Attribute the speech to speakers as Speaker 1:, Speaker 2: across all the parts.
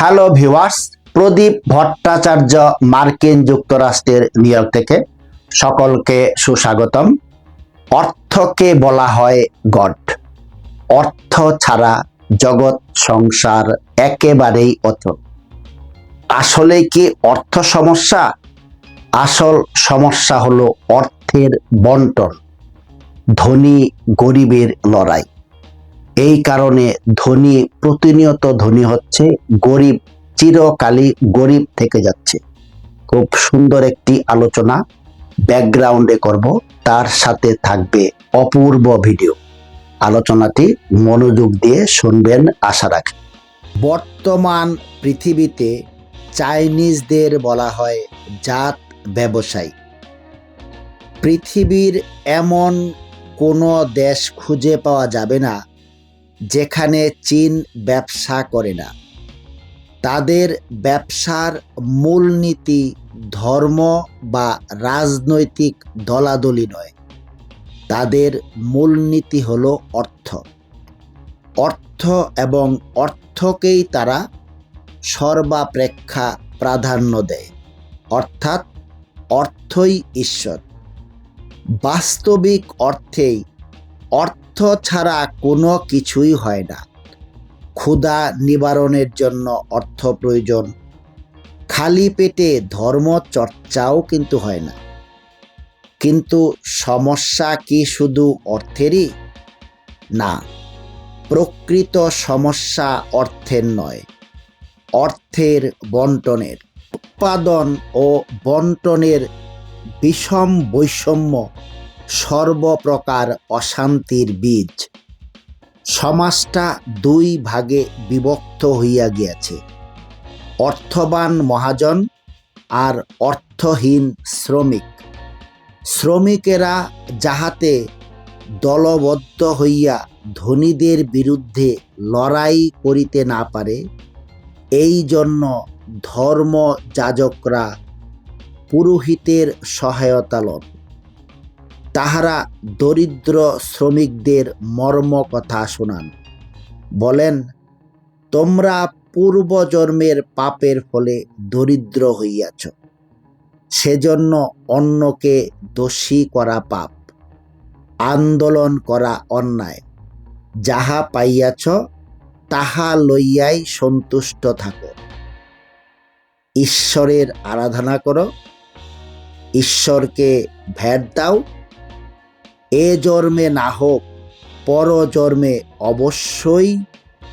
Speaker 1: Hello viewers, প্রদীপ ভট্টাচার্য মার্কিন যুক্তরাষ্ট্রের new York থেকে সকলকে সুস্বাগতম। অর্থকে বলা হয় গড। অর্থ ছাড়া জগৎ সংসার একেবারেই অচল। আসলে কি অর্থ সমস্যা? আসল সমস্যা হলো অর্থের বন্টন, ধনী গরিবের লড়াই। এই কারণে ধনী প্রতিনিয়ত ধনী হচ্ছে, গরিব চিরকালই গরিব থেকে যাচ্ছে। খুব সুন্দর একটি আলোচনা ব্যাকগ্রাউন্ডে করব, তার সাথে থাকবে অপূর্ব ভিডিও। আলোচনাটি মনোযোগ দিয়ে শুনবেন আশা রাখি। বর্তমান পৃথিবীতে চাইনিজদের বলা হয় জাত ব্যবসায়ী। পৃথিবীর এমন কোনো দেশ খুঁজে পাওয়া যাবে না যেখানে চীন ব্যবসা করে না। তাদের ব্যবসার মূলনীতি ধর্ম বা রাজনৈতিক দলাদলি নয়, তাদের মূলনীতি হলো অর্থ। অর্থ এবং অর্থকেই তারা সর্বাপেক্ষা প্রাধান্য দেয়, অর্থাৎ অর্থই ঈশ্বর। বাস্তবিক অর্থেই অর্থ ছাড়া কোনো কিছুই হয় না। ক্ষুধা নিবারণের জন্য অর্থ প্রয়োজন, খালি পেটে ধর্ম চর্চাও কিন্তু হয় না। কিন্তু সমস্যা কি শুধু অর্থেরই? না, প্রকৃত সমস্যা অর্থের নয়, অর্থের বন্টনের। উৎপাদন ও বন্টনের বিষম বৈষম্য সর্বপ্রকার অশান্তির বীজ। সমাজটা দুই ভাগে বিভক্ত হইয়া গিয়াছে, অর্থবান মহাজন আর অর্থহীন শ্রমিক। শ্রমিকেরা যাহাতে দলবদ্ধ হইয়া ধনীদের বিরুদ্ধে লড়াই করিতে না পারে, এই জন্য ধর্মযাজকরা পুরোহিতের সহায়তা লন। তাহারা দরিদ্র শ্রমিকদের মর্ম কথা শোনান, বলেন, তোমরা পূর্বজন্মের পাপের ফলে দরিদ্র হইয়াছ, সেজন্য অন্যকে দোষী করা পাপ, আন্দোলন করা অন্যায়। যাহা পাইয়াছ তাহা লইয়াই সন্তুষ্ট থাকো। ঈশ্বরের আরাধনা করো, ঈশ্বরকে ভেট দাও। এ জন্মে না হোক পর জন্মে অবশ্যই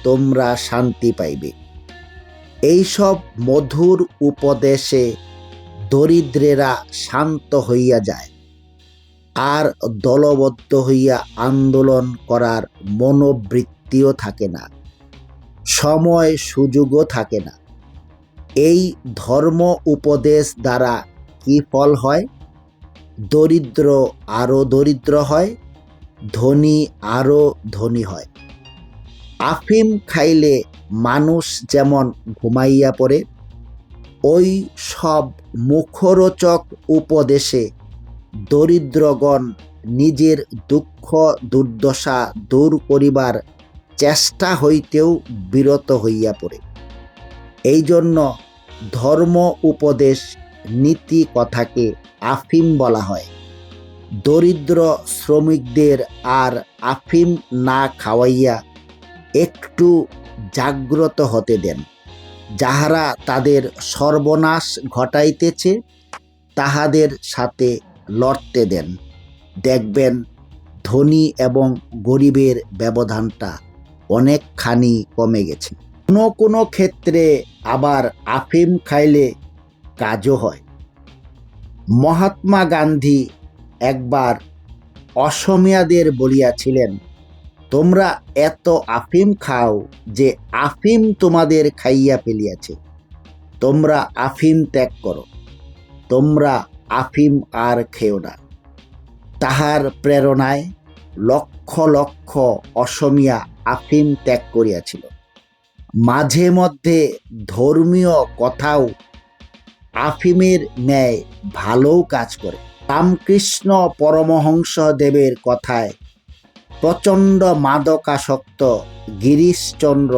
Speaker 1: তোমরা শান্তি পাইবে। এইসব মধুর উপদেশে দরিদ্রেরা শান্ত হইয়া যায়, আর দলবদ্ধ হইয়া আন্দোলন করার মনোবৃত্তিও থাকে না, সময় সুযোগও থাকে না। এই ধর্ম উপদেশ দ্বারা কি ফল হয়? দরিদ্র আরও দরিদ্র হয়, ধনী আরও ধনী হয়। আফিম খাইলে মানুষ যেমন ঘুমাইয়া পড়ে, ওই সব মুখরোচক উপদেশে দরিদ্রগণ নিজের দুঃখ দুর্দশা দূর করিবার চেষ্টা হইতেও বিরত হইয়া পড়ে। এই জন্য ধর্ম উপদেশ নীতি কথাকে আফিম বলা হয়। দরিদ্র শ্রমিকদের আর আফিম না খাওয়াইয়া একটু জাগ্রত হতে দেন। যাহারা তাদের সর্বনাশ ঘটাইতেছে তাহাদের সাথে লড়তে দেন। দেখবেন ধনী এবং গরিবের ব্যবধানটা অনেকখানি কমে গেছে। কোনো কোনো ক্ষেত্রে আবার আফিম খাইলে কাজও হয়। মহাত্মা গান্ধী একবার অসমীয়াদের বলিয়াছিলেন, তোমরা এত আফিম খাও যে আফিম তোমাদের খাইয়া ফেলিয়াছে, তোমরা আফিম ত্যাগ করো, তোমরা আফিম আর খেও না। তাহার প্রেরণায় লক্ষ লক্ষ অসমীয়া আফিম ত্যাগ করিয়াছিল। মাঝে মধ্যে ধর্মীয় কথাও আফিমের ন্যায় ভালোও কাজ করে। রামকৃষ্ণ পরমহংস দেবের কথায় প্রচণ্ড মাদকাসক্ত গিরিশচন্দ্র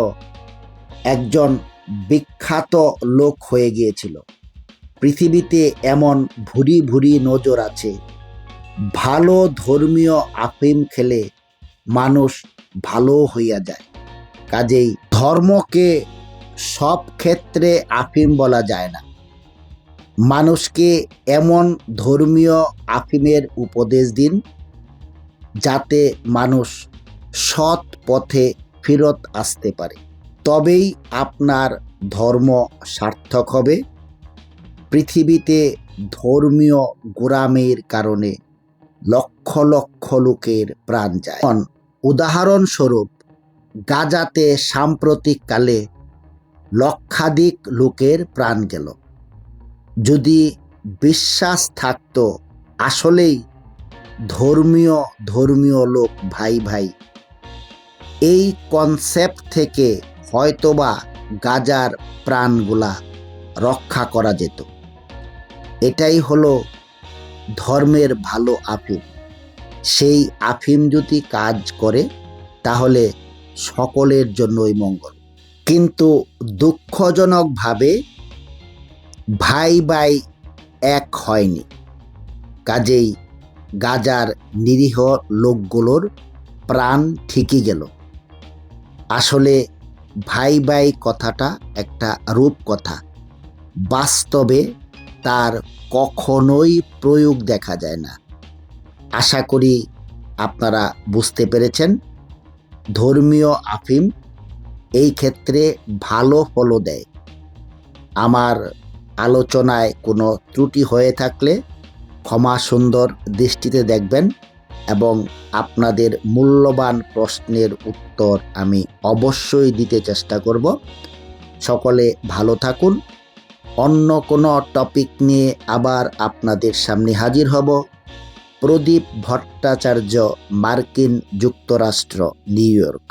Speaker 1: একজন বিখ্যাত লোক হয়ে গিয়েছিল। পৃথিবীতে এমন ভুরি ভুরি নজর আছে, ভালো ধর্মীয় আফিম খেলে মানুষ ভালো হইয়া যায়। কাজেই ধর্মকে সব ক্ষেত্রে আফিম বলা যায় না। মানুষকে এমন ধর্মীয় আফিমের উপদেশ দিন যাতে মানুষ সৎ পথে ফেরত আসতে পারে, তবেই আপনার ধর্ম সার্থক হবে। পৃথিবীতে ধর্মীয় গোঁড়ামির কারণে লক্ষ লক্ষ লোকের প্রাণ যায়। উদাহরণস্বরূপ গাজাতে সাম্প্রতিককালে লক্ষাধিক লোকের প্রাণ গেল। যদি বিশ্বাস থাকতো আসলেই ধর্মীয় লোক ভাই ভাই, এই কনসেপ্ট থেকে হয়তোবা গাজার প্রাণগুলা রক্ষা করা যেত। এটাই হলো ধর্মের ভালো আফিম। সেই আফিম যদি কাজ করে তাহলে সকলের জন্যই মঙ্গল। কিন্তু দুঃখজনকভাবে ভাই ভাই এক হয়নি। কাজেই গাজার নিরীহ লোকগুলোর প্রাণ ঠিকই গেল। আসলে ভাই ভাই কথাটা একটা রূপকথা, বাস্তবে তার কখনোই প্রয়োগ দেখা যায় না। আশা করি আপনারা বুঝতে পেরেছেন। ধর্মীয় আফিম এই ক্ষেত্রে ভালো ফলও দেয়। আমার আলোচনায় কোনো ত্রুটি হয়ে থাকলে ক্ষমা সুন্দর দৃষ্টিতে দেখবেন এবং আপনাদের মূল্যবান প্রশ্নের উত্তর আমি অবশ্যই দিতে চেষ্টা করব। সকলে ভালো থাকুন। অন্য কোনো টপিক নিয়ে আবার আপনাদের সামনে হাজির হব। প্রদীপ ভট্টাচার্য, মার্কিন যুক্তরাষ্ট্র, নিউ ইয়র্ক।